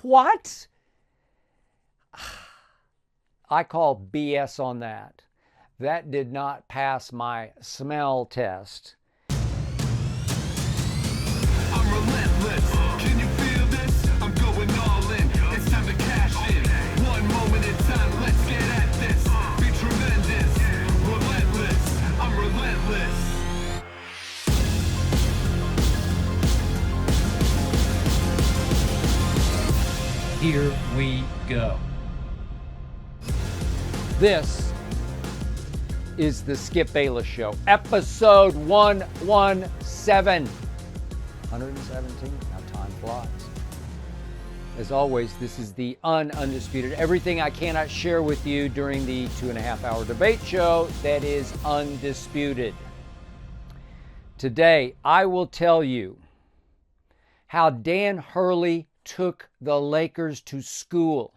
What? I call BS on that. That did not pass my smell test. I'm relentless. Can you feel this? I'm going all in. It's time to cash in. One moment in time. Let's get at this. Be tremendous. Relentless. I'm relentless. Here we go. This is the Skip Bayless Show, episode 117. 117, how time flies. As always, this is the Undisputed. Everything I cannot share with you during the 2.5-hour debate show that is Undisputed. Today, I will tell you how Dan Hurley took the Lakers to school.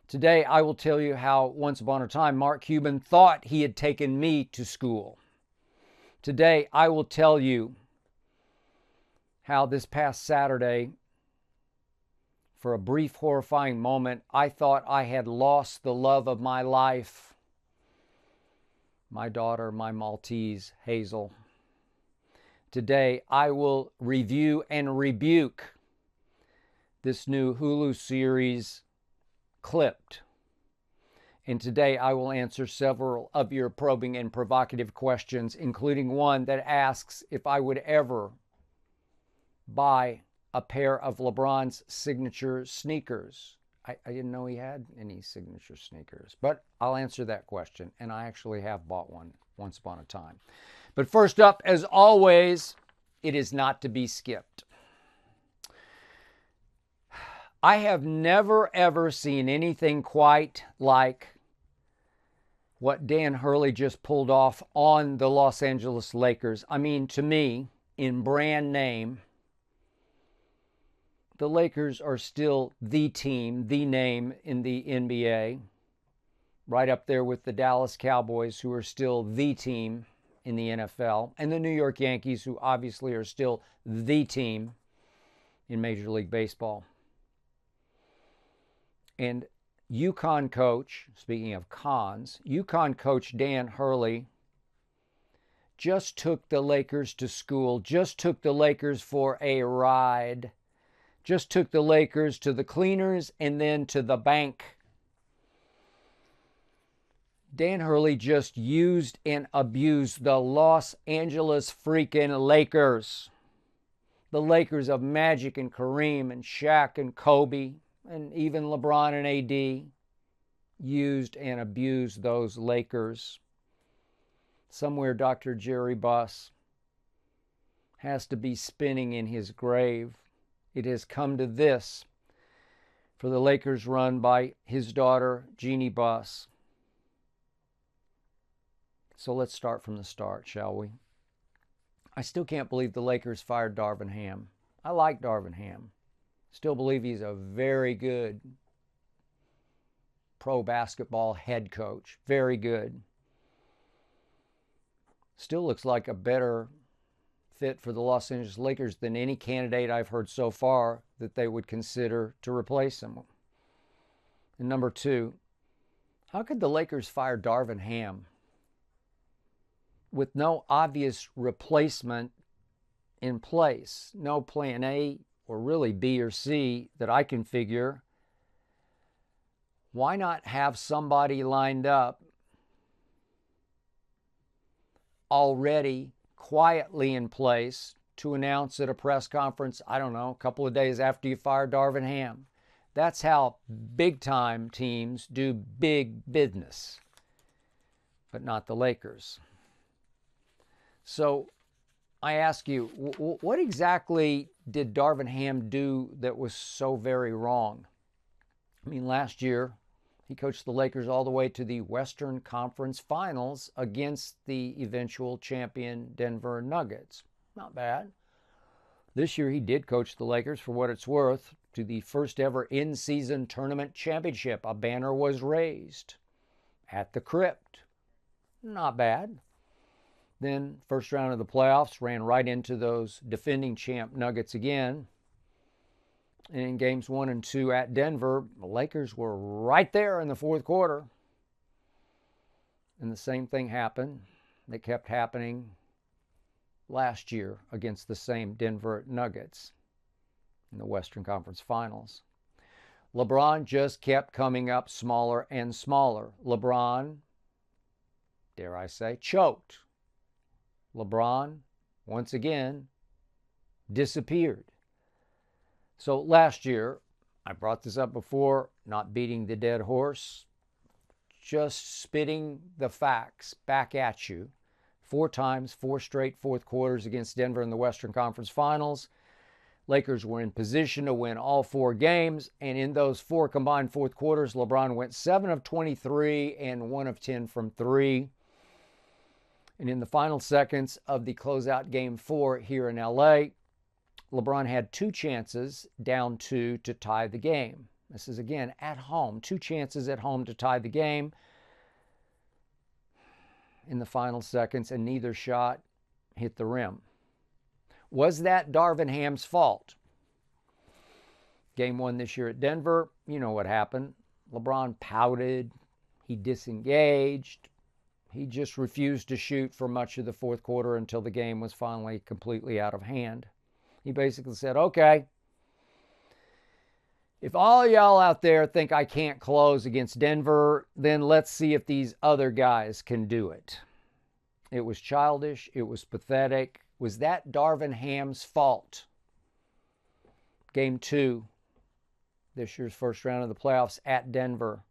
Today, I will tell you how once upon a time, Mark Cuban thought he had taken me to school. Today, I will tell you how this past Saturday, for a brief, horrifying moment, I thought I had lost the love of my life. My daughter, my Maltese, Hazel. Today, I will review and rebuke this new Hulu series, Clipped. And today I will answer several of your probing and provocative questions, including one that asks if I would ever buy a pair of LeBron's signature sneakers. I didn't know he had any signature sneakers, but I'll answer that question, and I actually have bought one once upon a time. But first up, as always, it is not to be skipped. I have never, ever seen anything quite like what Dan Hurley just pulled off on the Los Angeles Lakers. I mean, to me, in brand name, the Lakers are still the team, the name in the NBA, right up there with the Dallas Cowboys, who are still the team in the NFL, and the New York Yankees, who obviously are still the team in Major League Baseball. And UConn coach, speaking of cons, UConn coach Dan Hurley just took the Lakers to school, just took the Lakers for a ride, just took the Lakers to the cleaners and then to the bank. Dan Hurley just used and abused the Los Angeles freaking Lakers. The Lakers of Magic and Kareem and Shaq and Kobe, and even LeBron and AD, used and abused those Lakers. Somewhere Dr. Jerry Buss has to be spinning in his grave. It has come to this for the Lakers run by his daughter, Jeannie Buss. So let's start from the start, shall we? I still can't believe the Lakers fired Darvin Ham. I like Darvin Ham. Still believe he's a very good pro basketball head coach. Very good. Still looks like a better fit for the Los Angeles Lakers than any candidate I've heard so far that they would consider to replace him. And number two, how could the Lakers fire Darvin Ham with no obvious replacement in place? No plan A or really B or C that I can figure. Why not have somebody lined up already quietly in place to announce at a press conference, I don't know, a couple of days after you fire Darvin Ham? That's how big-time teams do big business, but not the Lakers. So I ask you, what exactly did Darvin Ham do that was so very wrong? I mean, last year, he coached the Lakers all the way to the Western Conference Finals against the eventual champion Denver Nuggets. Not bad. This year, he did coach the Lakers, for what it's worth, to the first ever in-season tournament championship. A banner was raised at the Crypt. Not bad. Then, first round of the playoffs, ran right into those defending champ Nuggets again. And in games 1 and 2 at Denver, the Lakers were right there in the fourth quarter. And the same thing happened that kept happening last year against the same Denver Nuggets in the Western Conference Finals. LeBron just kept coming up smaller and smaller. LeBron, dare I say, choked. LeBron, once again, disappeared. So last year, I brought this up before, not beating the dead horse, just spitting the facts back at you. 4 times, 4 straight fourth quarters against Denver in the Western Conference Finals. Lakers were in position to win all 4 games, and in those 4 combined fourth quarters, LeBron went 7 of 23 and 1 of 10 from 3. And in the final seconds of the closeout game 4 here in LA, LeBron had 2 chances, down 2, to tie the game. This is, again, at home. 2 chances at home to tie the game in the final seconds, and neither shot hit the rim. Was that Darvin Ham's fault? Game 1 this year at Denver, you know what happened. LeBron pouted. He disengaged. He just refused to shoot for much of the fourth quarter until the game was finally completely out of hand. He basically said, okay, if all y'all out there think I can't close against Denver, then let's see if these other guys can do it. It was childish. It was pathetic. Was that Darvin Ham's fault? Game 2, this year's first round of the playoffs at Denver.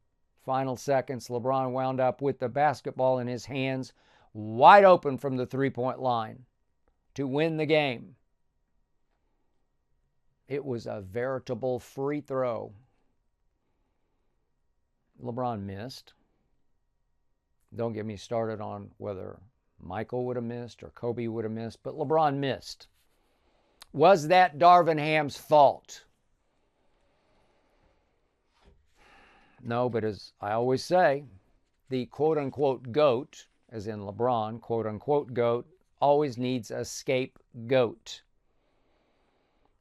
Final seconds, LeBron wound up with the basketball in his hands, wide open from the three-point line to win the game. It was a veritable free throw. LeBron missed. Don't get me started on whether Michael would have missed or Kobe would have missed, but LeBron missed. Was that Darvin Ham's fault? No, but as I always say, the quote-unquote GOAT, as in LeBron, quote-unquote GOAT, always needs a scapegoat.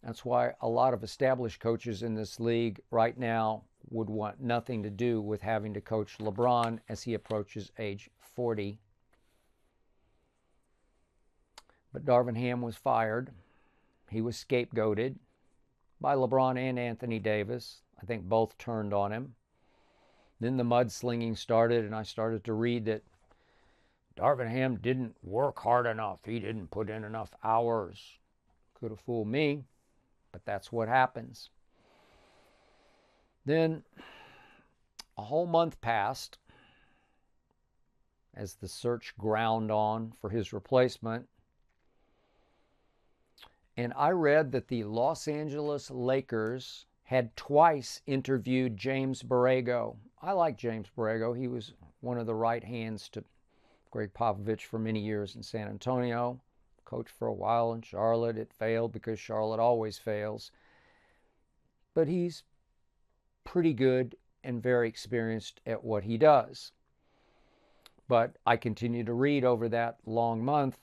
That's why a lot of established coaches in this league right now would want nothing to do with having to coach LeBron as he approaches age 40. But Darvin Ham was fired. He was scapegoated by LeBron and Anthony Davis. I think both turned on him. Then the mudslinging started, and I started to read that Darvin Ham didn't work hard enough. He didn't put in enough hours. Could have fooled me, but that's what happens. Then a whole month passed as the search ground on for his replacement. And I read that the Los Angeles Lakers had twice interviewed James Borrego. I like James Borrego. He was one of the right hands to Greg Popovich for many years in San Antonio. Coached for a while in Charlotte. It failed because Charlotte always fails. But he's pretty good and very experienced at what he does. But I continue to read over that long month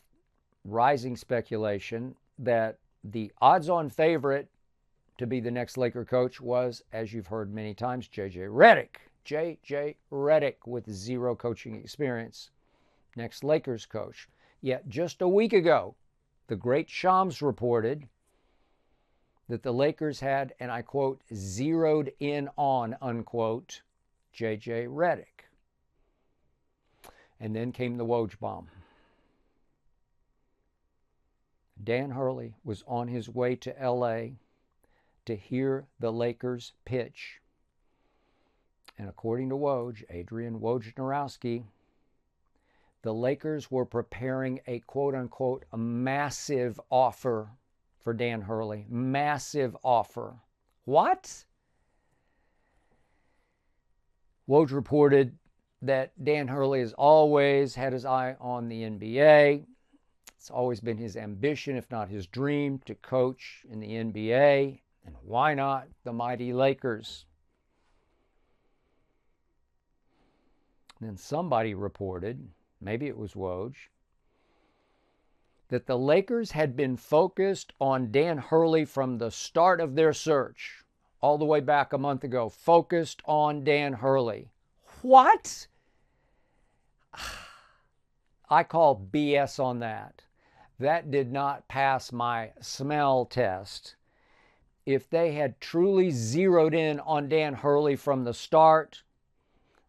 rising speculation that the odds-on favorite to be the next Laker coach was, as you've heard many times, JJ Redick. JJ Redick with 0 coaching experience. Next Lakers coach. Yet just a week ago, the great Shams reported that the Lakers had, and I quote, zeroed in on, unquote, JJ Redick. And then came the Woj bomb. Dan Hurley was on his way to LA to hear the Lakers pitch. And according to Woj, Adrian Wojnarowski, the Lakers were preparing a quote-unquote massive offer for Dan Hurley. Massive offer. What? Woj reported that Dan Hurley has always had his eye on the NBA. It's always been his ambition, if not his dream, to coach in the NBA. And why not the mighty Lakers? And then somebody reported, maybe it was Woj, that the Lakers had been focused on Dan Hurley from the start of their search. all the way back a month ago, focused on Dan Hurley. What? I call BS on that. That did not pass my smell test. If they had truly zeroed in on Dan Hurley from the start,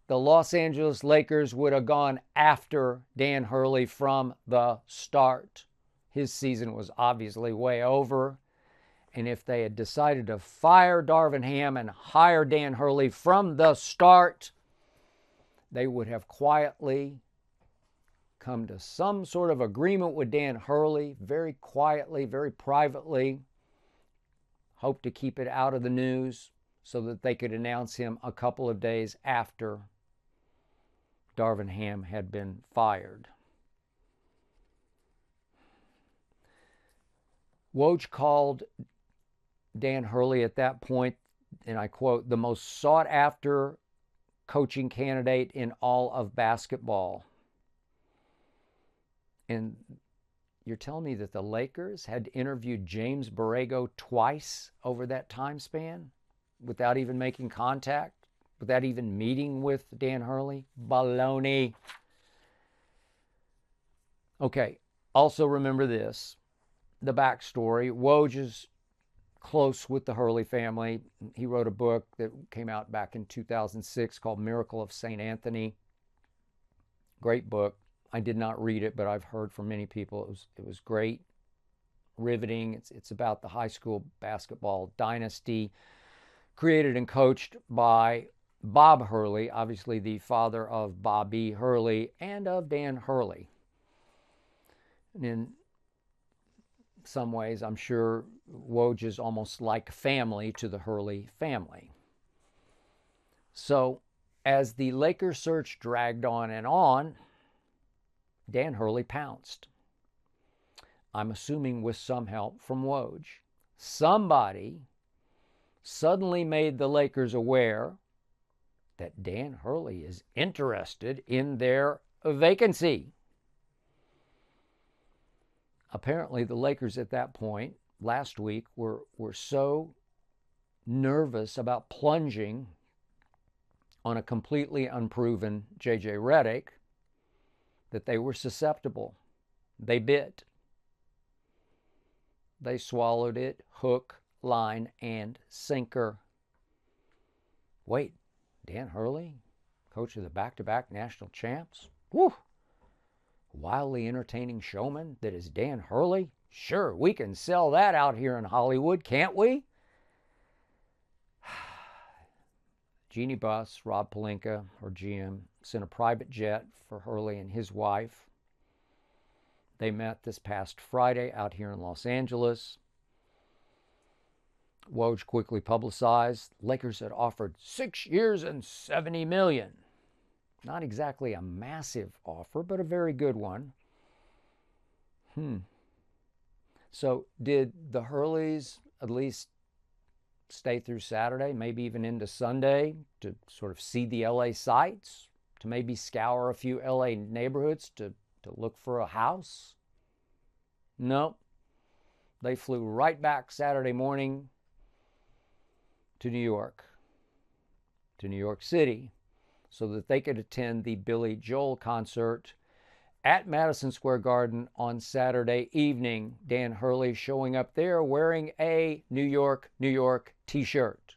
the Los Angeles Lakers would have gone after Dan Hurley from the start. His season was obviously way over. And if they had decided to fire Darvin Ham and hire Dan Hurley from the start, they would have quietly come to some sort of agreement with Dan Hurley, very quietly, very privately, hope to keep it out of the news so that they could announce him a couple of days after Darvin Ham had been fired. Woj called Dan Hurley at that point, and I quote, the most sought-after coaching candidate in all of basketball. And you're telling me that the Lakers had interviewed James Borrego twice over that time span without even making contact, without even meeting with Dan Hurley? Baloney. Okay, also remember this, the backstory. Woj is close with the Hurley family. He wrote a book that came out back in 2006 called Miracle of St. Anthony. Great book. I did not read it, but I've heard from many people it was great, riveting. It's about the high school basketball dynasty created and coached by Bob Hurley, obviously the father of Bobby Hurley and of Dan Hurley. And in some ways, I'm sure Woj is almost like family to the Hurley family. So as the Lakers search dragged on, Dan Hurley pounced. I'm assuming with some help from Woj. Somebody suddenly made the Lakers aware that Dan Hurley is interested in their vacancy. Apparently, the Lakers at that point, last week, were so nervous about plunging on a completely unproven JJ Redick that they were susceptible. They bit. They swallowed it, hook, line, and sinker. Wait, Dan Hurley, coach of the back-to-back national champs? Woo! Wildly entertaining showman that is Dan Hurley? Sure, we can sell that out here in Hollywood, can't we? Jeannie Buss, Rob Pelinka, her GM, sent a private jet for Hurley and his wife. They met this past Friday out here in Los Angeles. Woj quickly publicized Lakers had offered 6 years and $70 million. Not exactly a massive offer, but a very good one. So did the Hurleys at least stay through Saturday, maybe even into Sunday, to sort of see the LA sights, to maybe scour a few LA neighborhoods to look for a house? No. They flew right back Saturday morning to New York City, so that they could attend the Billy Joel concert at Madison Square Garden on Saturday evening. Dan Hurley showing up there wearing a New York t-shirt.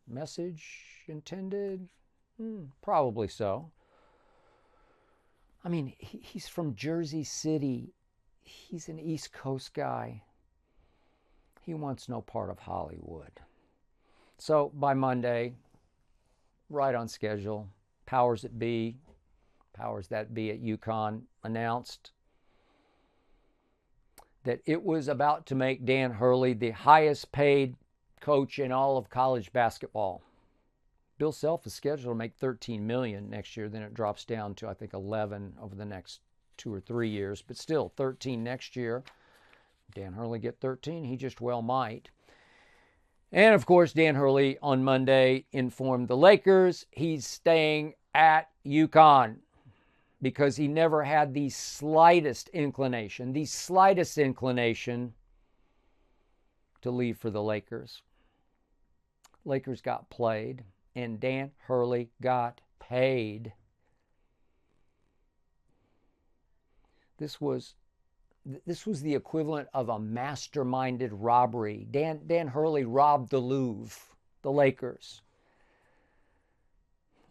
Message intended? Probably so. I mean, he's from Jersey City. He's an East Coast guy. He wants no part of Hollywood. So by Monday, right on schedule, powers that be at UConn announced that it was about to make Dan Hurley the highest paid coach in all of college basketball. Bill Self is scheduled to make $13 million next year. Then it drops down to, I think, 11 over the next 2 or 3 years. But still, 13 next year. Dan Hurley get 13? He just well might. And, of course, Dan Hurley on Monday informed the Lakers he's staying at UConn because he never had the slightest inclination to leave for the Lakers. Lakers got played, and Dan Hurley got paid. This was the equivalent of a masterminded robbery. Dan Hurley robbed the Louvre, the Lakers.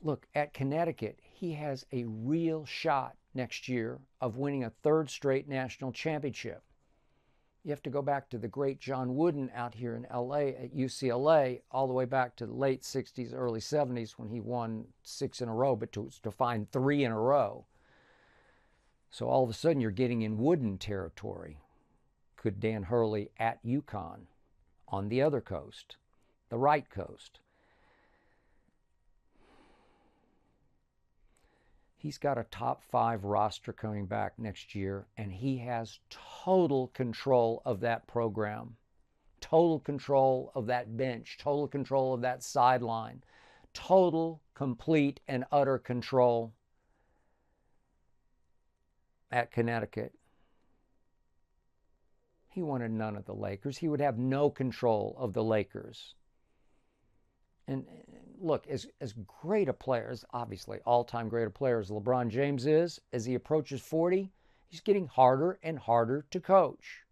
Look, at Connecticut, he has a real shot next year of winning a third straight national championship. You have to go back to the great John Wooden out here in LA at UCLA, all the way back to the late 60s, early 70s when he won 6 in a row, but to find 3 in a row. So all of a sudden you're getting in Wooden territory. Could Dan Hurley at UConn on the other coast, the right coast? He's got a top 5 roster coming back next year, and he has total control of that program, total control of that bench, total control of that sideline, total, complete, and utter control at Connecticut. He wanted none of the Lakers. He would have no control of the Lakers. And look, as great a player, as obviously all-time great a player as LeBron James is, as he approaches 40, he's getting harder and harder to coach.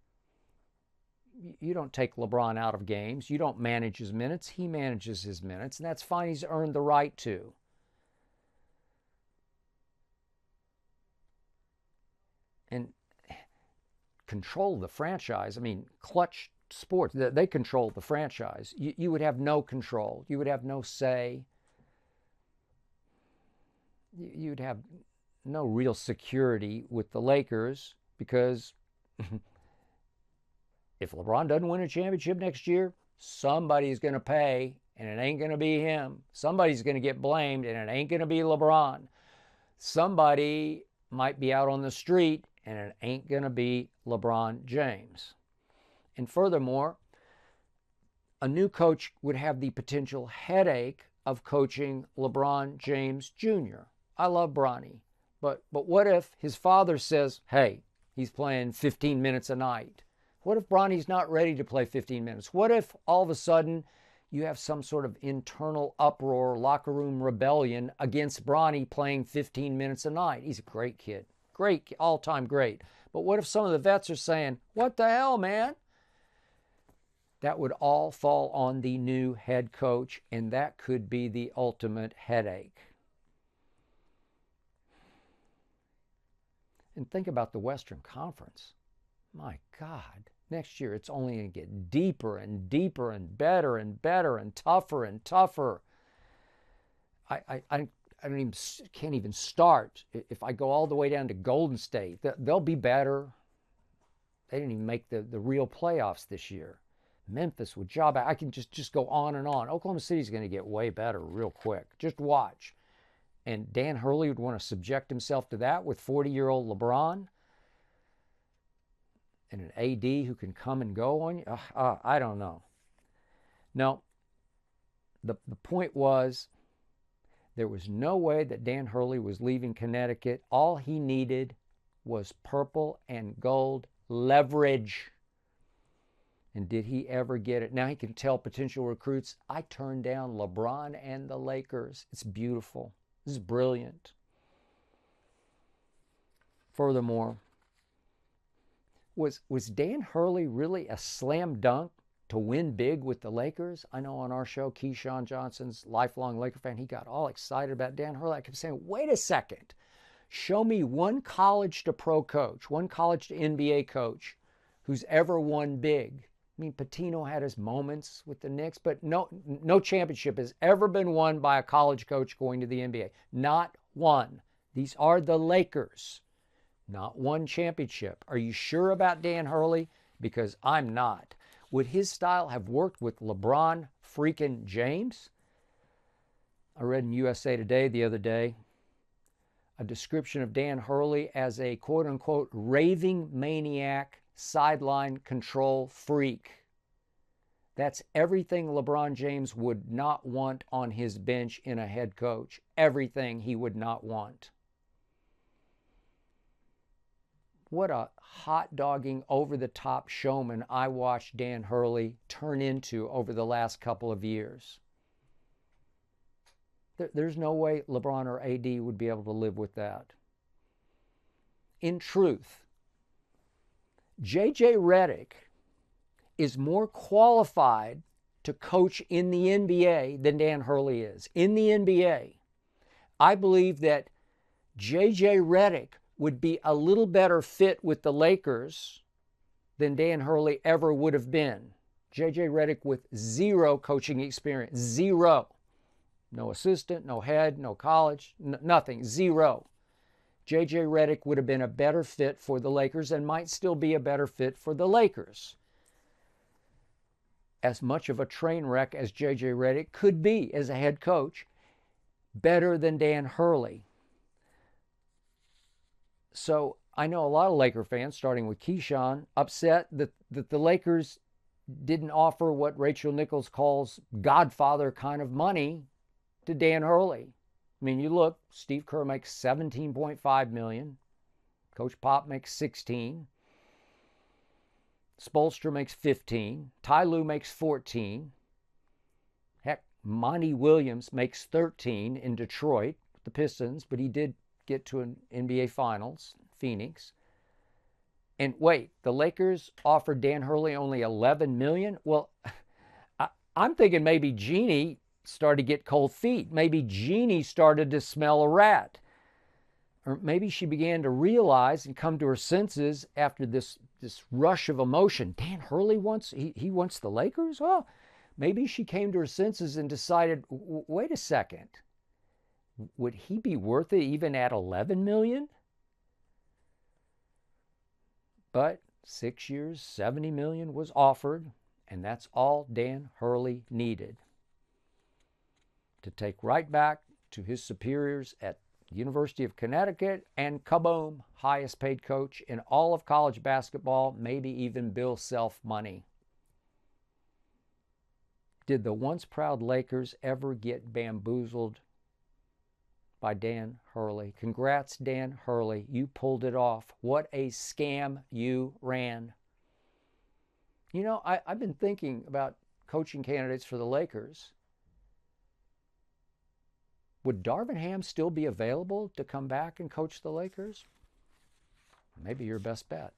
You don't take LeBron out of games. You don't manage his minutes. He manages his minutes, and that's fine. He's earned the right to. And control the franchise. I mean, Clutch Sports, they control the franchise. You would have no control. You would have no say. You'd have no real security with the Lakers because if LeBron doesn't win a championship next year, somebody's going to pay, and it ain't going to be him. Somebody's going to get blamed, and it ain't going to be LeBron. Somebody might be out on the street, and it ain't going to be LeBron James. And furthermore, a new coach would have the potential headache of coaching LeBron James Jr. I love Bronny, but what if his father says, hey, he's playing 15 minutes a night? What if Bronny's not ready to play 15 minutes? What if all of a sudden you have some sort of internal uproar, locker room rebellion against Bronny playing 15 minutes a night? He's a great kid. Great, all-time great. But what if some of the vets are saying, what the hell, man? That would all fall on the new head coach, and that could be the ultimate headache. And think about the Western Conference. My God, next year it's only going to get deeper and deeper and better and tougher and tougher. I can't even start. If I go all the way down to Golden State, they'll be better. They didn't even make the real playoffs this year. Memphis with job. I can just go on and on. Oklahoma City's going to get way better real quick. Just watch. And Dan Hurley would want to subject himself to that with 40-year-old LeBron and an AD who can come and go on you. I don't know. No, the point was there was no way that Dan Hurley was leaving Connecticut. All he needed was purple and gold leverage. And did he ever get it? Now he can tell potential recruits, I turned down LeBron and the Lakers. It's beautiful. This is brilliant. Furthermore, was Dan Hurley really a slam dunk to win big with the Lakers? I know on our show, Keyshawn Johnson's lifelong Laker fan, he got all excited about Dan Hurley. I kept saying, wait a second. Show me one college to pro coach, one college to NBA coach who's ever won big. I mean, Pitino had his moments with the Knicks, but no championship has ever been won by a college coach going to the NBA. Not one. These are the Lakers. Not one championship. Are you sure about Dan Hurley? Because I'm not. Would his style have worked with LeBron freaking James? I read in USA Today the other day a description of Dan Hurley as a quote-unquote raving maniac, sideline control freak. That's everything LeBron James would not want on his bench in a head coach. Everything he would not want. What a hot-dogging, over-the-top showman I watched Dan Hurley turn into over the last couple of years. There's no way LeBron or AD would be able to live with that. In truth, JJ Redick is more qualified to coach in the NBA than Dan Hurley is. In the NBA, I believe that JJ Redick would be a little better fit with the Lakers than Dan Hurley ever would have been. JJ Redick with zero coaching experience. Zero. No assistant, no head, no college, nothing. Zero. JJ Redick would have been a better fit for the Lakers and might still be a better fit for the Lakers. As much of a train wreck as JJ Redick could be as a head coach, better than Dan Hurley. So I know a lot of Laker fans, starting with Keyshawn, upset that the Lakers didn't offer what Rachel Nichols calls Godfather kind of money to Dan Hurley. I mean, you look, Steve Kerr makes $17.5 million. Coach Pop makes $16. Spoelstra makes $15. Ty Lue makes $14. Heck, Monty Williams makes $13 in Detroit, the Pistons, but he did get to an NBA Finals, Phoenix. And wait, the Lakers offered Dan Hurley only $11 million? Well, I'm thinking maybe Jeannie started to get cold feet. Maybe Jeannie started to smell a rat. Or maybe she began to realize and come to her senses after this rush of emotion. Dan Hurley wants, he wants the Lakers? Well, maybe she came to her senses and decided, wait a second. Would he be worth it even at $11 million? But 6 years, $70 million was offered, and that's all Dan Hurley needed to take right back to his superiors at the University of Connecticut, and kaboom, highest paid coach in all of college basketball, maybe even Bill Self money. Did the once proud Lakers ever get bamboozled by Dan Hurley? Congrats, Dan Hurley. You pulled it off. What a scam you ran. You know, I've been thinking about coaching candidates for the Lakers. Would Darvin Ham still be available to come back and coach the Lakers? Maybe your best bet.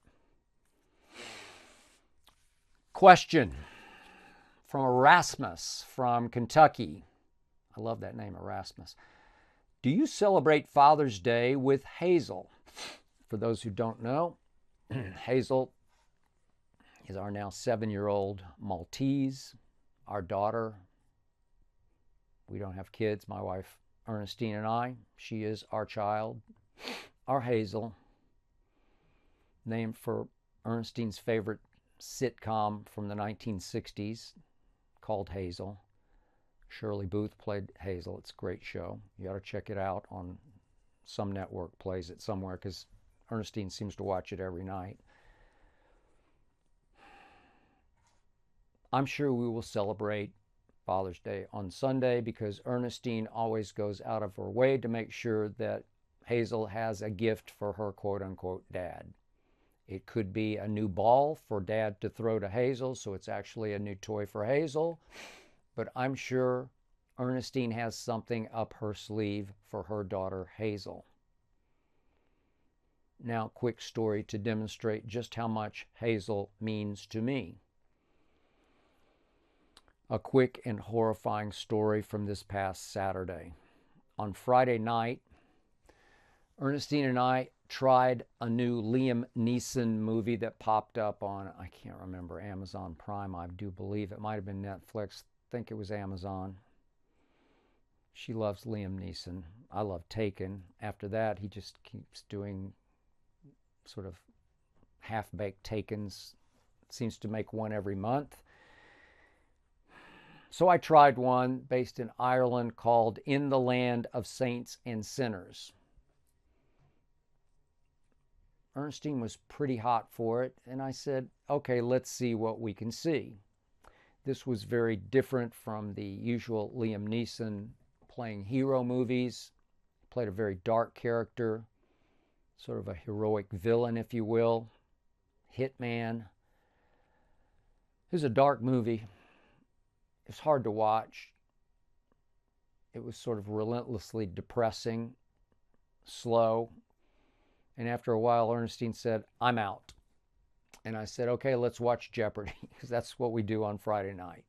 Question from Erasmus from Kentucky. I love that name, Erasmus. Do you celebrate Father's Day with Hazel? For those who don't know, Hazel is our now 7-year-old Maltese, our daughter. We don't have kids, my wife Ernestine and I. She is our child, our Hazel, named for Ernestine's favorite sitcom from the 1960s called Hazel. Shirley Booth played Hazel. It's a great show. You ought to check it out on some network, plays it somewhere, because Ernestine seems to watch it every night. I'm sure we will celebrate Father's Day on Sunday because Ernestine always goes out of her way to make sure that Hazel has a gift for her quote-unquote dad. It could be a new ball for dad to throw to Hazel, so it's actually a new toy for Hazel. But I'm sure Ernestine has something up her sleeve for her daughter Hazel. Now, quick story to demonstrate just how much Hazel means to me. A quick and horrifying story from this past Saturday. On Friday night, Ernestine and I tried a new Liam Neeson movie that popped up on, I can't remember, Amazon Prime, I do believe. It might have been Netflix. I think it was Amazon. She loves Liam Neeson. I love Taken. After that, he just keeps doing sort of half-baked Takens. Seems to make one every month. So I tried one based in Ireland called In the Land of Saints and Sinners. Ernestine was pretty hot for it, and I said, okay, let's see what we can see. This was very different from the usual Liam Neeson playing hero movies. He played a very dark character, sort of a heroic villain, if you will, hitman. It was a dark movie. It's hard to watch. It was sort of relentlessly depressing, slow. And after a while, Ernestine said, "I'm out." And I said, "Okay, let's watch Jeopardy," because that's what we do on Friday night.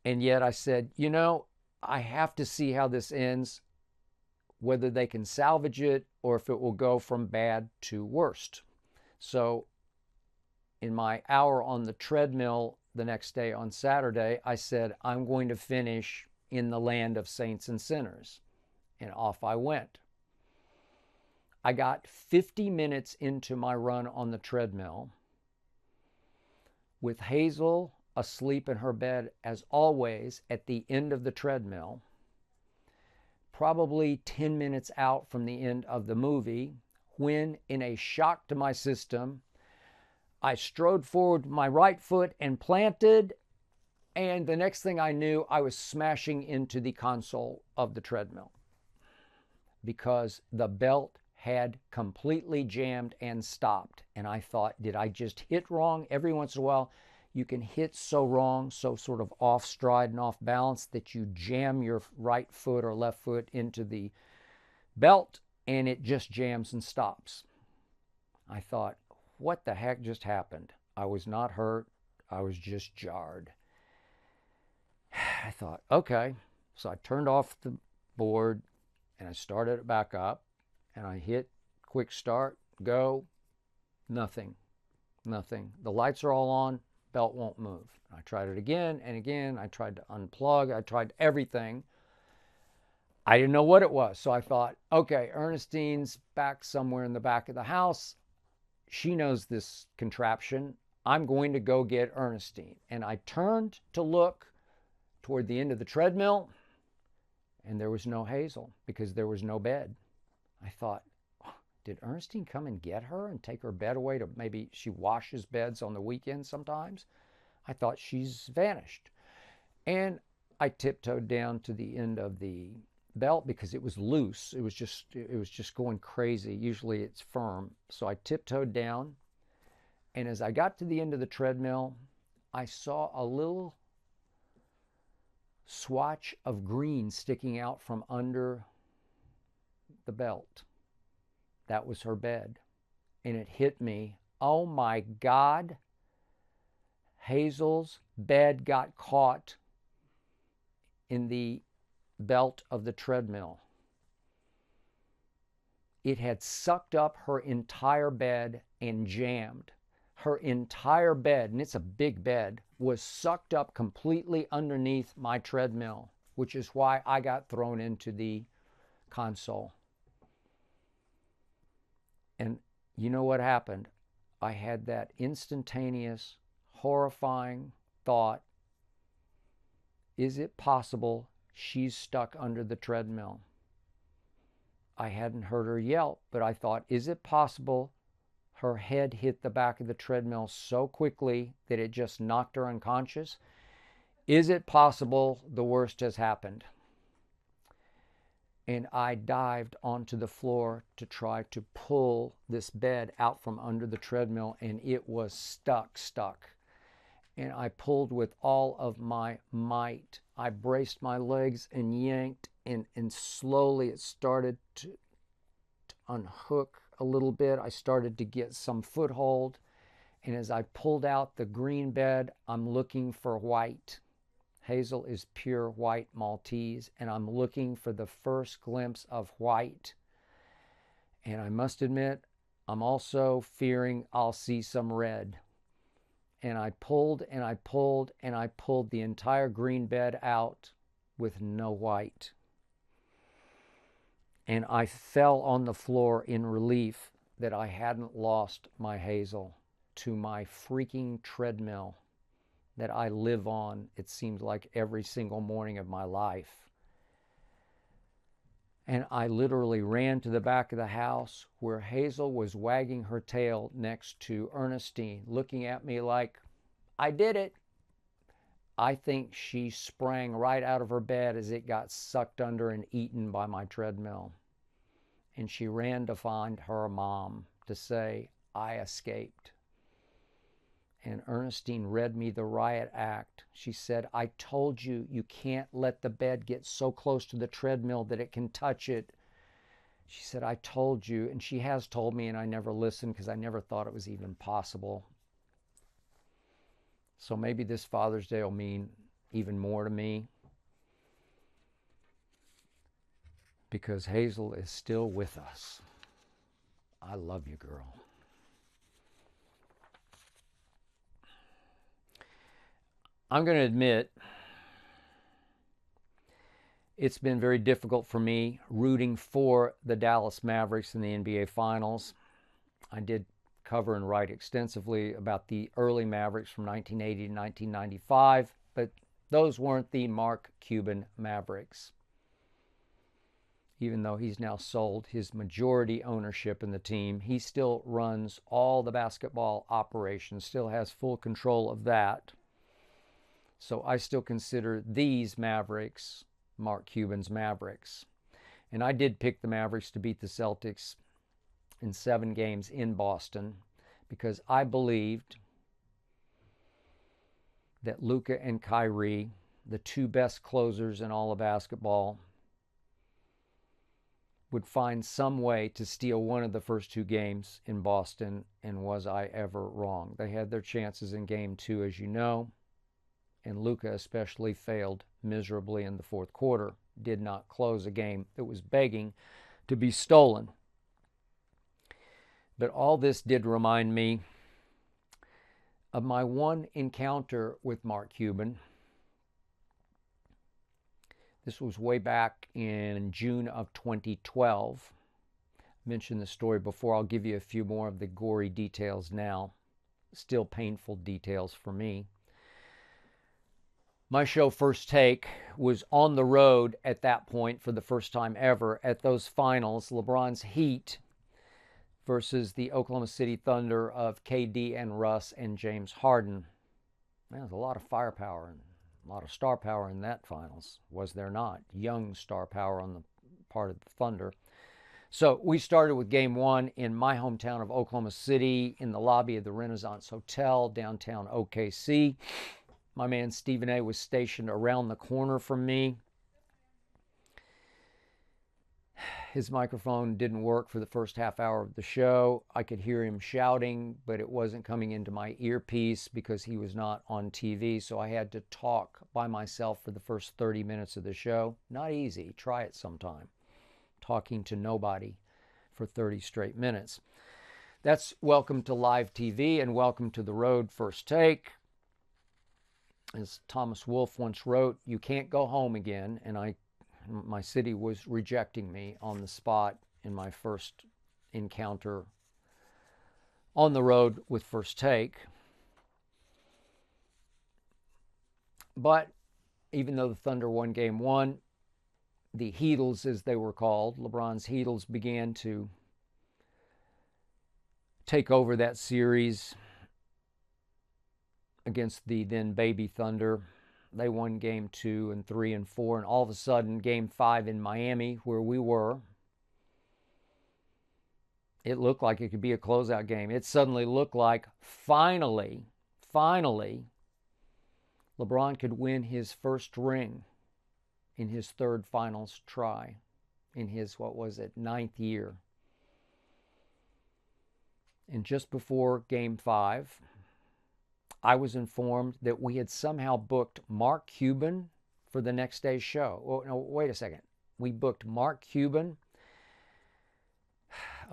And yet I said, I have to see how this ends, whether they can salvage it or if it will go from bad to worst. So in my hour on the treadmill the next day on Saturday, I said, I'm going to finish In the Land of Saints and Sinners. And off I went. I got 50 minutes into my run on the treadmill with Hazel asleep in her bed, as always, at the end of the treadmill, probably 10 minutes out from the end of the movie, when, in a shock to my system, I strode forward my right foot and planted, and the next thing I knew, I was smashing into the console of the treadmill because the belt had completely jammed and stopped. And I thought, did I just hit wrong? Every once in a while, you can hit so wrong, so sort of off stride and off balance, that you jam your right foot or left foot into the belt and it just jams and stops. I thought, what the heck just happened? I was not hurt. I was just jarred. I thought, okay. So I turned off the board and I started it back up and I hit quick start, go, nothing. The lights are all on, belt won't move. I tried it again and again. I tried to unplug. I tried everything. I didn't know what it was. So I thought, okay, Ernestine's back somewhere in the back of the house. She knows this contraption. I'm going to go get Ernestine. And I turned to look toward the end of the treadmill, and there was no Hazel because there was no bed. I thought, did Ernestine come and get her and take her bed away to maybe she washes beds on the weekend sometimes? I thought she's vanished. And I tiptoed down to the end of the belt because it was loose. It was just going crazy. Usually it's firm. So I tiptoed down, and as I got to the end of the treadmill, I saw a little swatch of green sticking out from under the belt. That was her bed. And it hit me. Oh my God. Hazel's bed got caught in the belt of the treadmill. It had sucked up her entire bed and jammed. Her entire bed, and it's a big bed, was sucked up completely underneath my treadmill, which is why I got thrown into the console. And you know what happened? I had that instantaneous, horrifying thought, is it possible she's stuck under the treadmill? I hadn't heard her yelp, but I thought, is it possible her head hit the back of the treadmill so quickly that it just knocked her unconscious? Is it possible the worst has happened? And I dived onto the floor to try to pull this bed out from under the treadmill, and it was stuck. And I pulled with all of my might. I braced my legs and yanked, and slowly it started to unhook a little bit. I started to get some foothold. And as I pulled out the green bed, I'm looking for white. Hazel is pure white Maltese, and I'm looking for the first glimpse of white. And I must admit, I'm also fearing I'll see some red. And I pulled and I pulled and I pulled the entire green bed out with no white. And I fell on the floor in relief that I hadn't lost my Hazel to my freaking treadmill that I live on, it seems like, every single morning of my life. And I literally ran to the back of the house where Hazel was wagging her tail next to Ernestine, looking at me like, I did it. I think she sprang right out of her bed as it got sucked under and eaten by my treadmill. And she ran to find her mom to say, I escaped. And Ernestine read me the riot act. She said, I told you, you can't let the bed get so close to the treadmill that it can touch it. She said, I told you. And she has told me, and I never listened because I never thought it was even possible. So maybe this Father's Day will mean even more to me, because Hazel is still with us. I love you, girl. I'm going to admit, it's been very difficult for me rooting for the Dallas Mavericks in the NBA Finals. I did cover and write extensively about the early Mavericks from 1980 to 1995, but those weren't the Mark Cuban Mavericks. Even though he's now sold his majority ownership in the team, he still runs all the basketball operations, still has full control of that. So I still consider these Mavericks Mark Cuban's Mavericks. And I did pick the Mavericks to beat the Celtics in 7 games in Boston because I believed that Luka and Kyrie, the 2 best closers in all of basketball, would find some way to steal one of the first 2 games in Boston, and was I ever wrong? They had their chances in Game 2, as you know, and Luka especially failed miserably in the fourth quarter, did not close a game that was begging to be stolen. But all this did remind me of my one encounter with Mark Cuban. This was way back in June of 2012. I mentioned the story before. I'll give you a few more of the gory details now. Still painful details for me. My show, First Take, was on the road at that point for the first time ever at those finals, LeBron's Heat versus the Oklahoma City Thunder of KD and Russ and James Harden. Man, there's a lot of firepower and a lot of star power in that finals, was there not? Young star power on the part of the Thunder. So we started with Game 1 in my hometown of Oklahoma City in the lobby of the Renaissance Hotel, downtown OKC. My man Stephen A. was stationed around the corner from me. His microphone didn't work for the first half hour of the show. I could hear him shouting, but it wasn't coming into my earpiece because he was not on TV, so I had to talk by myself for the first 30 minutes of the show. Not easy. Try it sometime. Talking to nobody for 30 straight minutes. That's welcome to live TV and welcome to the road, First Take. As Thomas Wolfe once wrote, you can't go home again, and my city was rejecting me on the spot in my first encounter on the road with First Take. But even though the Thunder won Game 1, the Heatles, as they were called, LeBron's Heatles, began to take over that series against the then baby Thunder. They won Game 2 and 3 and 4, and all of a sudden, Game 5 in Miami, where we were, it looked like it could be a closeout game. It suddenly looked like, finally, LeBron could win his first ring in his 3rd finals try, in his, 9th year. And just before Game 5, I was informed that we had somehow booked Mark Cuban for the next day's show. Oh, no, wait a second. We booked Mark Cuban.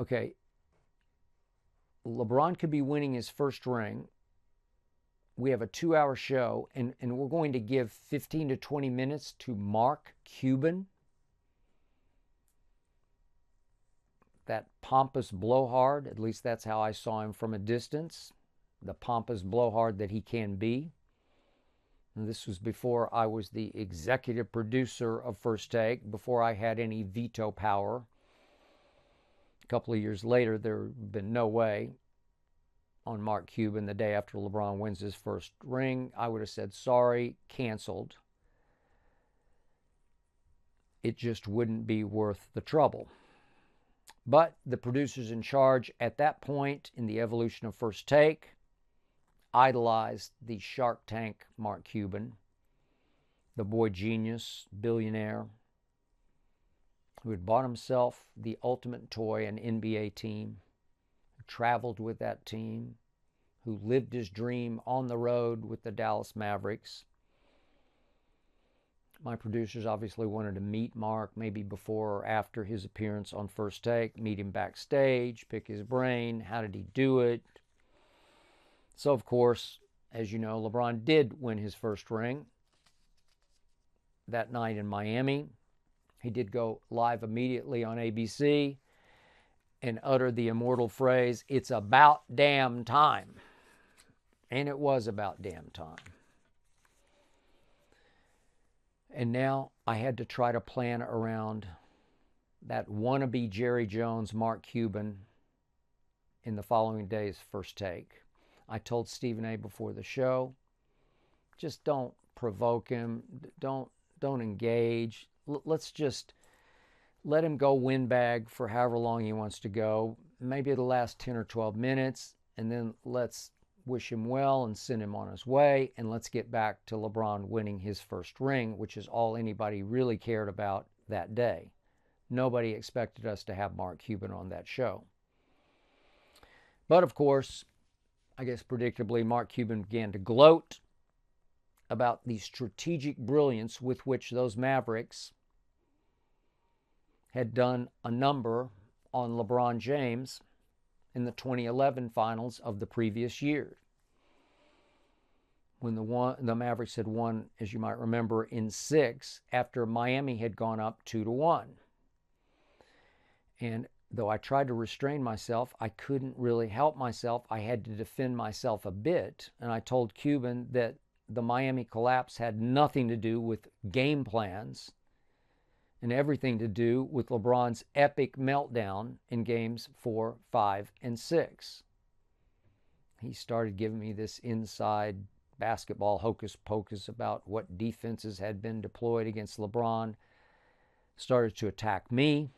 Okay. LeBron could be winning his first ring. We have a 2-hour show, and we're going to give 15 to 20 minutes to Mark Cuban. That pompous blowhard, at least that's how I saw him from a distance. The pompous blowhard that he can be. And this was before I was the executive producer of First Take, before I had any veto power. A couple of years later, there had been no way on Mark Cuban the day after LeBron wins his first ring. I would have said, sorry, canceled. It just wouldn't be worth the trouble. But the producers in charge at that point in the evolution of First Take, idolized the Shark Tank Mark Cuban, the boy genius, billionaire, who had bought himself the ultimate toy, an NBA team, who traveled with that team, who lived his dream on the road with the Dallas Mavericks. My producers obviously wanted to meet Mark maybe before or after his appearance on First Take, meet him backstage, pick his brain. How did he do it? So, of course, as you know, LeBron did win his first ring that night in Miami. He did go live immediately on ABC and utter the immortal phrase, "It's about damn time." And it was about damn time. And now I had to try to plan around that wannabe Jerry Jones, Mark Cuban, in the following day's First Take. I told Stephen A. before the show, just don't provoke him, don't engage. Let's just let him go windbag for however long he wants to go. Maybe it'll last 10 or 12 minutes, and then let's wish him well and send him on his way, and let's get back to LeBron winning his first ring, which is all anybody really cared about that day. Nobody expected us to have Mark Cuban on that show. But of course, I guess predictably, Mark Cuban began to gloat about the strategic brilliance with which those Mavericks had done a number on LeBron James in the 2011 finals of the previous year, when the Mavericks had won, as you might remember, in 6 after Miami had gone up 2-1. And though I tried to restrain myself, I couldn't really help myself. I had to defend myself a bit, and I told Cuban that the Miami collapse had nothing to do with game plans and everything to do with LeBron's epic meltdown in games 4, 5, and 6. He started giving me this inside basketball hocus pocus about what defenses had been deployed against LeBron, started to attack me,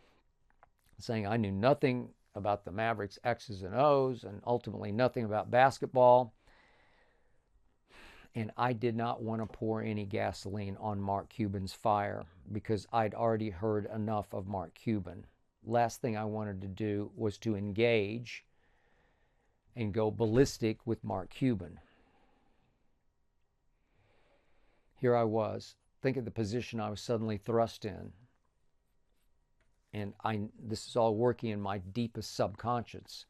saying I knew nothing about the Mavericks' X's and O's and ultimately nothing about basketball. And I did not want to pour any gasoline on Mark Cuban's fire because I'd already heard enough of Mark Cuban. Last thing I wanted to do was to engage and go ballistic with Mark Cuban. Here I was. Think of the position I was suddenly thrust in. And this is all working in my deepest subconscious.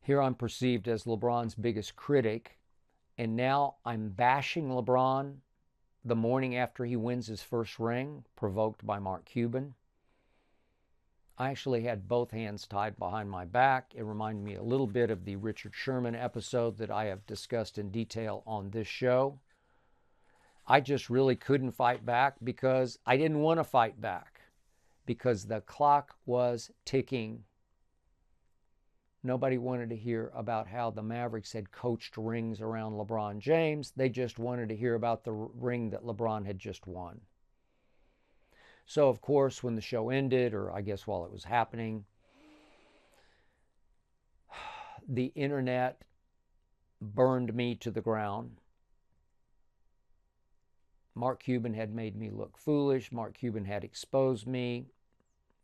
Here I'm perceived as LeBron's biggest critic, and now I'm bashing LeBron the morning after he wins his first ring, provoked by Mark Cuban. I actually had both hands tied behind my back. It reminded me a little bit of the Richard Sherman episode that I have discussed in detail on this show. I just really couldn't fight back because I didn't want to fight back, because the clock was ticking. Nobody wanted to hear about how the Mavericks had coached rings around LeBron James. They just wanted to hear about the ring that LeBron had just won. So, of course, when the show ended, or I guess while it was happening, the internet burned me to the ground. Mark Cuban had made me look foolish. Mark Cuban had exposed me.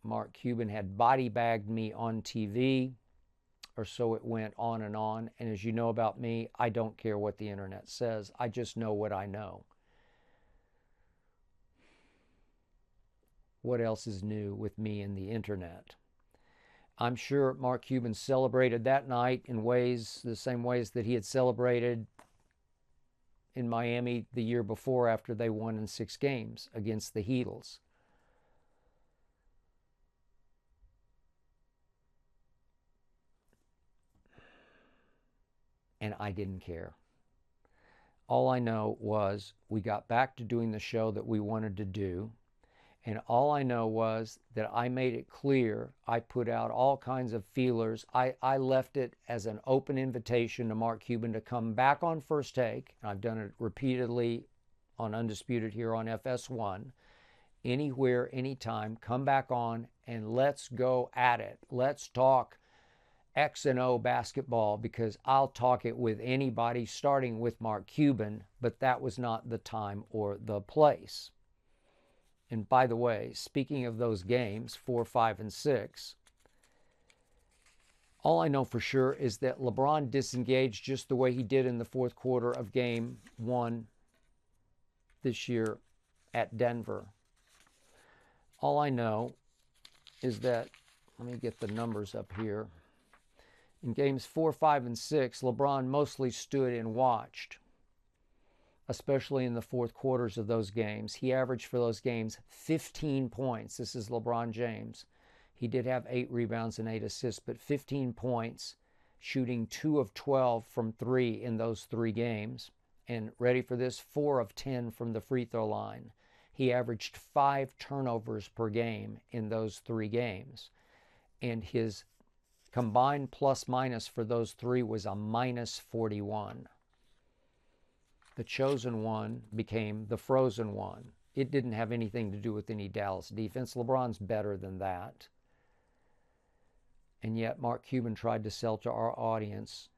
Mark Cuban had body bagged me on TV, or so it went on. And as you know about me, I don't care what the internet says. I just know what I know. What else is new with me and the internet? I'm sure Mark Cuban celebrated that night in ways, the same ways that he had celebrated in Miami the year before after they won in 6 games against the Heatles. And I didn't care. All I know was we got back to doing the show that we wanted to do. And all I know was that I made it clear. I put out all kinds of feelers. I left it as an open invitation to Mark Cuban to come back on First Take. I've done it repeatedly on Undisputed here on FS1. Anywhere, anytime, come back on and let's go at it. Let's talk X and O basketball because I'll talk it with anybody, starting with Mark Cuban, but that was not the time or the place. And by the way, speaking of those games, 4, 5, and 6, all I know for sure is that LeBron disengaged just the way he did in the fourth quarter of Game 1 this year at Denver. All I know is that, let me get the numbers up here. In games 4, 5, and 6, LeBron mostly stood and watched, especially in the fourth quarters of those games. He averaged for those games 15 points. This is LeBron James. He did have 8 rebounds and 8 assists, but 15 points, shooting 2 of 12 from 3 in those 3 games. And ready for this, 4 of 10 from the free throw line. He averaged 5 turnovers per game in those 3 games. And his combined plus minus for those 3 was a minus 41. The chosen one became the frozen one. It didn't have anything to do with any Dallas defense. LeBron's better than that. And yet Mark Cuban tried to sell to our audience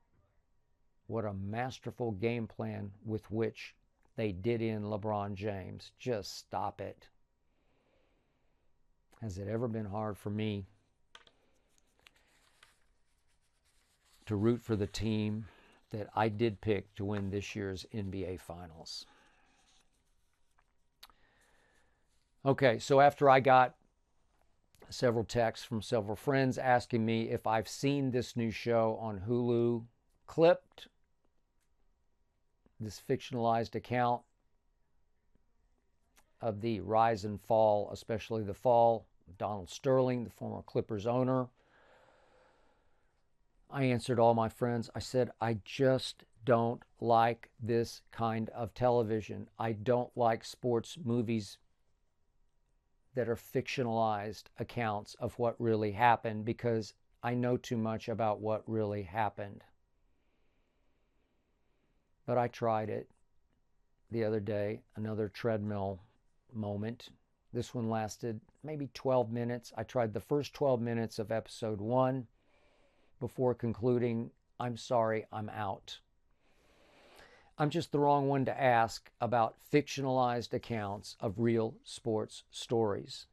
what a masterful game plan with which they did in LeBron James. Just stop it. Has it ever been hard for me to root for the team that I did pick to win this year's NBA Finals? Okay, so after I got several texts from several friends asking me if I've seen this new show on Hulu, Clipped, this fictionalized account of the rise and fall, especially the fall of Donald Sterling, the former Clippers owner, I answered all my friends. I said, I just don't like this kind of television. I don't like sports movies that are fictionalized accounts of what really happened because I know too much about what really happened. But I tried it the other day, another treadmill moment. This one lasted maybe 12 minutes. I tried the first 12 minutes of episode 1 before concluding, I'm sorry, I'm out. I'm just the wrong one to ask about fictionalized accounts of real sports stories,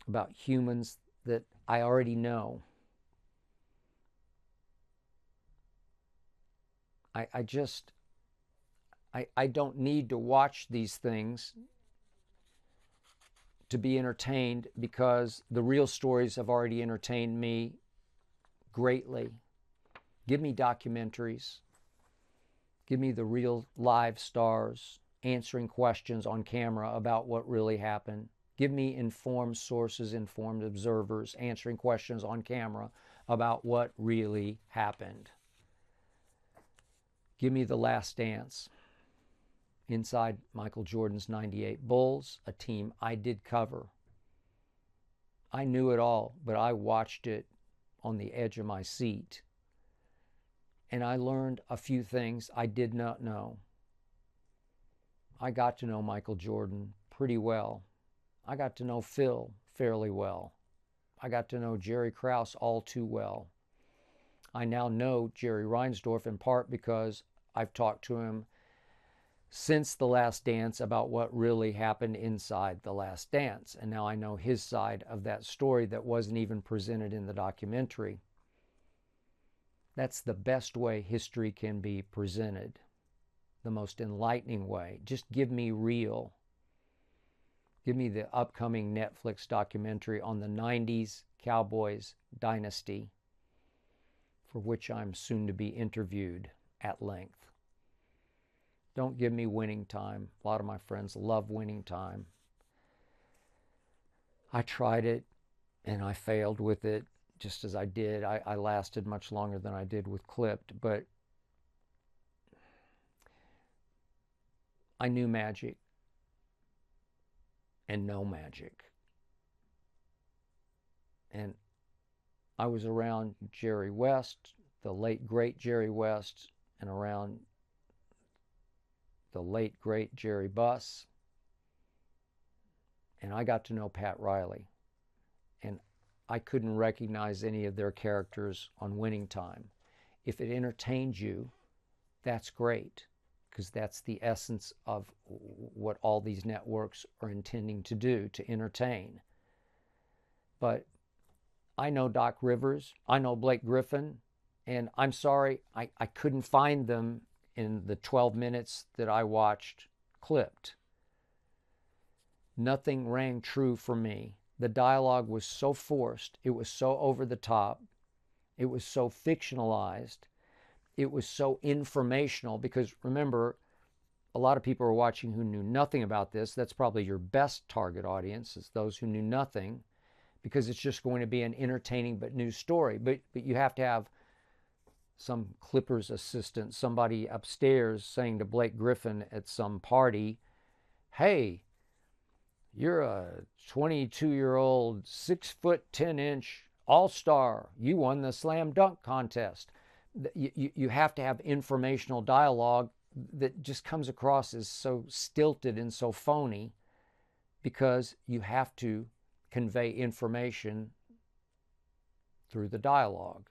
about humans that I already know. I don't need to watch these things to be entertained because the real stories have already entertained me greatly. Give me documentaries. Give me the real live stars answering questions on camera about what really happened. Give me informed sources, informed observers answering questions on camera about what really happened. Give me The Last Dance. Inside Michael Jordan's 98 Bulls, a team I did cover. I knew it all, but I watched it on the edge of my seat. And I learned a few things I did not know. I got to know Michael Jordan pretty well. I got to know Phil fairly well. I got to know Jerry Krause all too well. I now know Jerry Reinsdorf in part because I've talked to him since The Last Dance about what really happened inside The Last Dance. And now I know his side of that story that wasn't even presented in the documentary. That's the best way history can be presented, the most enlightening way. Just give me real. Give me the upcoming Netflix documentary on the 90s Cowboys dynasty, for which I'm soon to be interviewed at length. Don't give me winning time. A lot of my friends love winning time. I tried it and I failed with it, just as I did. I lasted much longer than I did with Clipped, but I knew magic and no magic. And I was around Jerry West, the late great Jerry West, and around the late great Jerry Buss. And I got to know Pat Riley. And I couldn't recognize any of their characters on Winning Time. If it entertained you, that's great, because that's the essence of what all these networks are intending to do, to entertain. But I know Doc Rivers, I know Blake Griffin, and I'm sorry, I couldn't find them in the 12 minutes that I watched clipped. Nothing rang true for me. The dialogue was so forced. It was so over the top. It was so fictionalized. It was so informational, because remember, a lot of people are watching who knew nothing about this. That's probably your best target audience, is those who knew nothing, because it's just going to be an entertaining but new story. But you have to have some Clippers assistant, somebody upstairs saying to Blake Griffin at some party, hey, you're a 22-year-old, 6'10" all-star. You won the slam dunk contest. You have to have informational dialogue that just comes across as so stilted and so phony, because you have to convey information through the dialogue.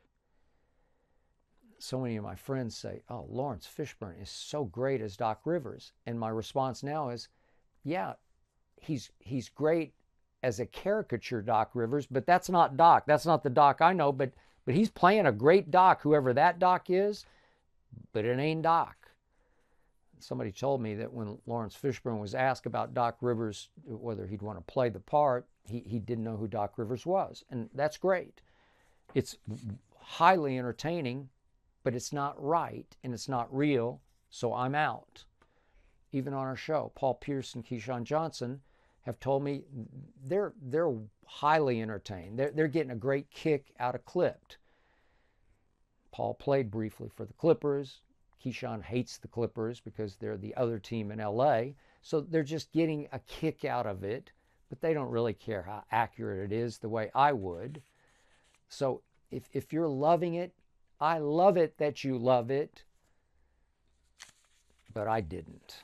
So many of my friends say, oh, Lawrence Fishburne is so great as Doc Rivers. And my response now is, yeah, he's great as a caricature Doc Rivers, but that's not Doc. That's not the Doc I know, but he's playing a great Doc, whoever that Doc is, but it ain't Doc. Somebody told me that when Lawrence Fishburne was asked about Doc Rivers, whether he'd want to play the part, he didn't know who Doc Rivers was. And that's great. It's highly entertaining, but it's not right and it's not real, so I'm out. Even on our show, Paul Pierce and Keyshawn Johnson have told me they're highly entertained. They're getting a great kick out of Clipped. Paul played briefly for the Clippers. Keyshawn hates the Clippers because they're the other team in LA. So they're just getting a kick out of it, but they don't really care how accurate it is the way I would. So if you're loving it, I love it that you love it, but I didn't.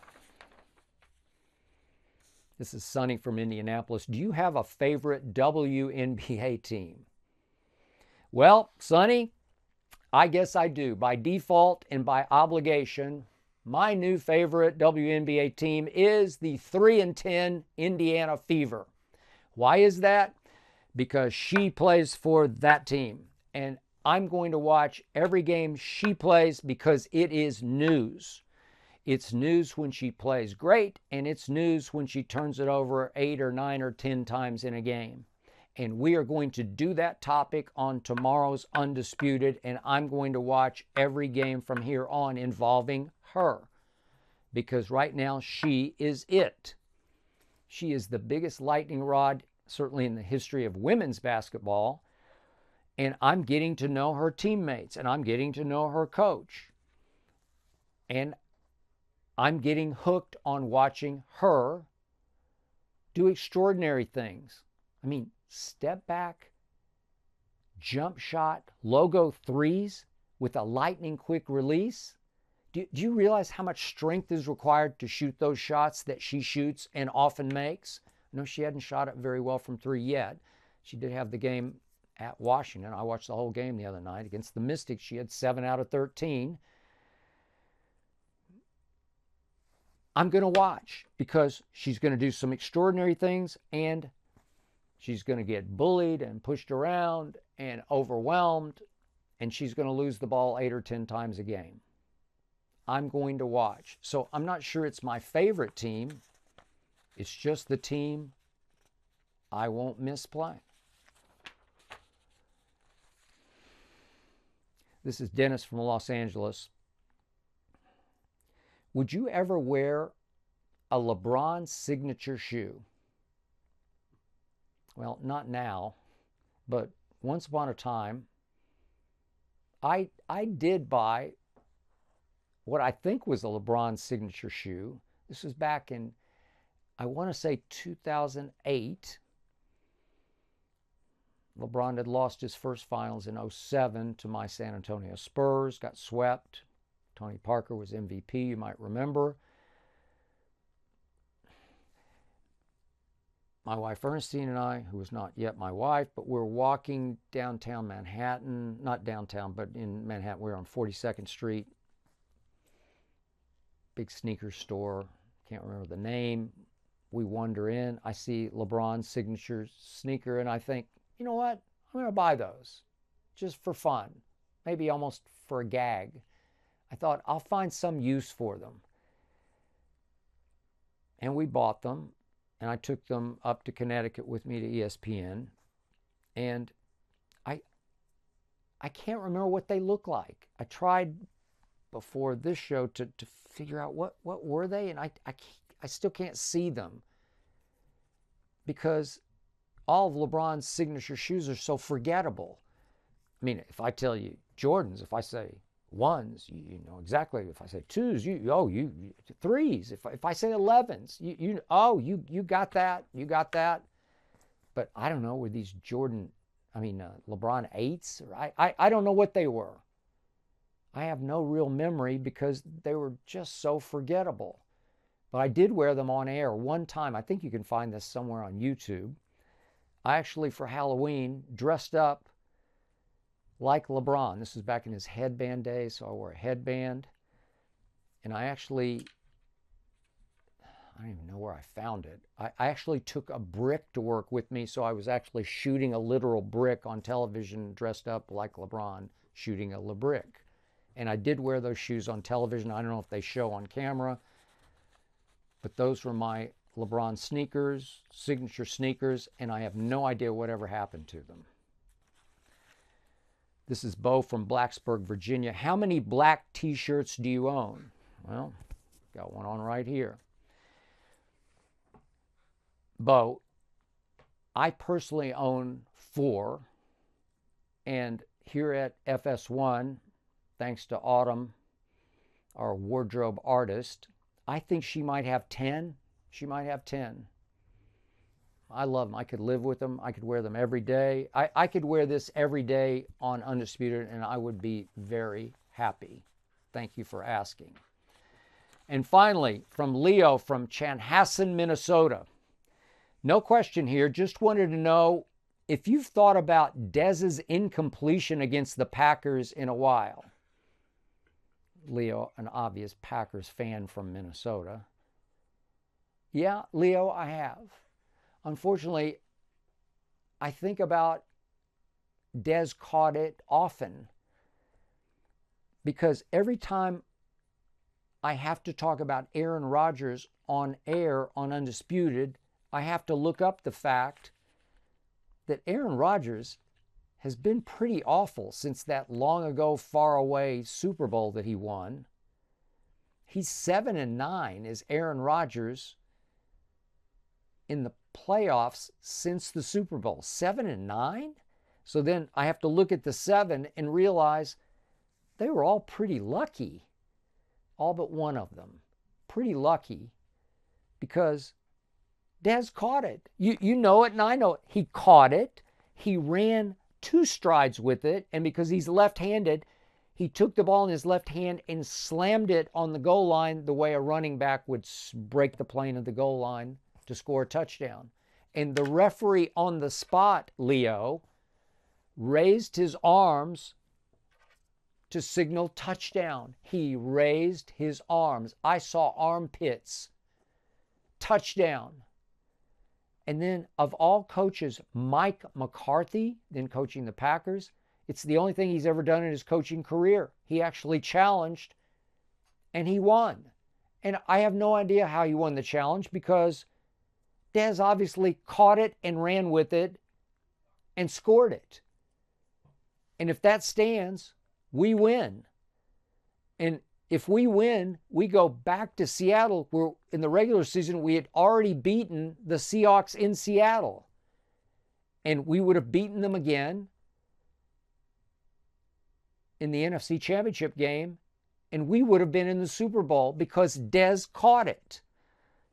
This is Sonny from Indianapolis. Do you have a favorite WNBA team? Well, Sonny, I guess I do. By default and by obligation, my new favorite WNBA team is the 3-10 Indiana Fever. Why is that? Because she plays for that team. And I'm going to watch every game she plays because it is news. It's news when she plays great, and it's news when she turns it over 8 or 9 or 10 times in a game. And we are going to do that topic on tomorrow's Undisputed, and I'm going to watch every game from here on involving her, because right now she is it. She is the biggest lightning rod, certainly in the history of women's basketball, and I'm getting to know her teammates, and I'm getting to know her coach. And I'm getting hooked on watching her do extraordinary things. I mean, step back, jump shot, logo threes with a lightning quick release. Do you realize how much strength is required to shoot those shots that she shoots and often makes? I know she hadn't shot it very well from three yet. She did have the game at Washington. I watched the whole game the other night against the Mystics. She had 7 out of 13. I'm going to watch because she's going to do some extraordinary things, and she's going to get bullied and pushed around and overwhelmed, and she's going to lose the ball 8 or 10 times a game. I'm going to watch. So I'm not sure it's my favorite team. It's just the team I won't miss playing. This is Dennis from Los Angeles. Would you ever wear a LeBron signature shoe? Well, not now, but once upon a time, I did buy what I think was a LeBron signature shoe. This was back in, I want to say 2008. LeBron had lost his first finals in 2007 to my San Antonio Spurs, got swept. Tony Parker was MVP, you might remember. my wife Ernestine and I, who is not yet my wife, but we're walking downtown Manhattan, not downtown, but in Manhattan. We're on 42nd Street, big sneaker store, can't remember the name. We wander in, I see LeBron's signature sneaker, and I think, you know what, I'm going to buy those just for fun, maybe almost for a gag. I thought, I'll find some use for them. And we bought them, and I took them up to Connecticut with me to ESPN, and I can't remember what they look like. I tried before this show to figure out what were they, and I still can't see them because all of LeBron's signature shoes are so forgettable. I mean, if I tell you Jordans, if I say ones, you know exactly. If I say twos, you threes. If I say 11s, you got that, you got that. But I don't know, were these LeBron 8s? I don't know what they were. I have no real memory because they were just so forgettable. But I did wear them on air one time. I think you can find this somewhere on YouTube. I actually, for Halloween, dressed up like LeBron. This was back in his headband days, so I wore a headband. And I don't even know where I found it. I actually took a brick to work with me, so I was actually shooting a literal brick on television, dressed up like LeBron, shooting a brick. And I did wear those shoes on television. I don't know if they show on camera, but those were my LeBron sneakers, signature sneakers, and I have no idea whatever happened to them. This is Bo from Blacksburg, Virginia. How many black t-shirts do you own? Well, got one on right here. Bo, I personally own 4, and here at FS1, thanks to Autumn, our wardrobe artist, I think she might have 10. She might have 10. I love them. I could live with them. I could wear them every day. I could wear this every day on Undisputed, and I would be very happy. Thank you for asking. And finally, from Leo from Chanhassen, Minnesota. No question here. Just wanted to know if you've thought about Dez's incompletion against the Packers in a while. Leo, an obvious Packers fan from Minnesota. Yeah, Leo, I have. Unfortunately, I think about Dez caught it often because every time I have to talk about Aaron Rodgers on air on Undisputed, I have to look up the fact that Aaron Rodgers has been pretty awful since that long ago, far away Super Bowl that he won. He's 7-9 as Aaron Rodgers in the playoffs since the Super Bowl. 7-9? So then I have to look at the 7 and realize they were all pretty lucky. All but one of them. Pretty lucky because Dez caught it. You know it and I know it. He caught it. He ran 2 strides with it, and because he's left-handed, he took the ball in his left hand and slammed it on the goal line the way a running back would break the plane of the goal line to score a touchdown. And the referee on the spot, Leo, raised his arms to signal touchdown. He raised his arms. I saw armpits. Touchdown. And then of all coaches, Mike McCarthy, then coaching the Packers, it's the only thing he's ever done in his coaching career. He actually challenged and he won. And I have no idea how he won the challenge because Dez obviously caught it and ran with it and scored it. And if that stands, we win. And if we win, we go back to Seattle, where in the regular season we had already beaten the Seahawks in Seattle. And we would have beaten them again in the NFC Championship game, and we would have been in the Super Bowl because Dez caught it.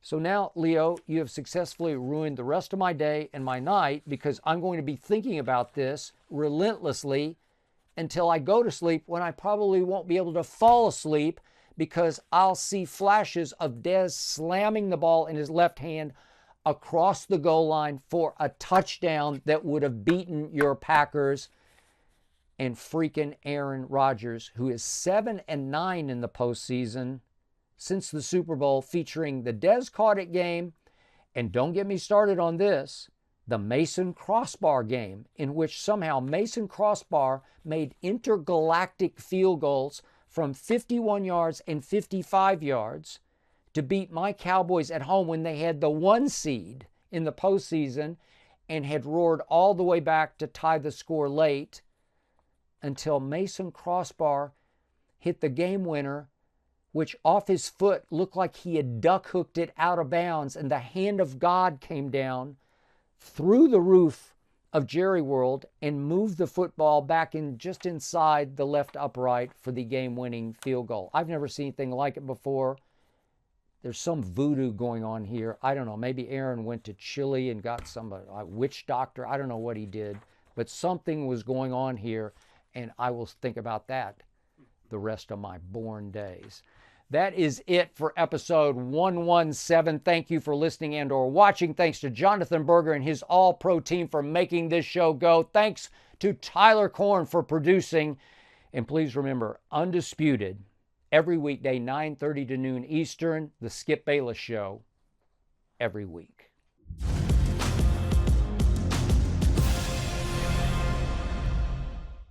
So now, Leo, you have successfully ruined the rest of my day and my night because I'm going to be thinking about this relentlessly until I go to sleep, when I probably won't be able to fall asleep because I'll see flashes of Dez slamming the ball in his left hand across the goal line for a touchdown that would have beaten your Packers. And freaking Aaron Rodgers, who is 7-9 in the postseason since the Super Bowl, featuring the Dez Caught It game, and don't get me started on this, the Mason Crossbar game, in which somehow Mason Crossbar made intergalactic field goals from 51 yards and 55 yards to beat my Cowboys at home when they had the 1 seed in the postseason and had roared all the way back to tie the score late until Mason Crossbar hit the game winner, which off his foot looked like he had duck hooked it out of bounds, and the hand of God came down through the roof of Jerry World and moved the football back in just inside the left upright for the game-winning field goal. I've never seen anything like it before. There's some voodoo going on here. I don't know. Maybe Aaron went to Chile and got some witch doctor. I don't know what he did, but something was going on here, and I will think about that the rest of my born days. That is it for episode 117. Thank you for listening and or watching. Thanks to Jonathan Berger and his all-pro team for making this show go. Thanks to Tyler Korn for producing. And please remember, Undisputed, every weekday, 9:30 to noon Eastern, the Skip Bayless Show, every week.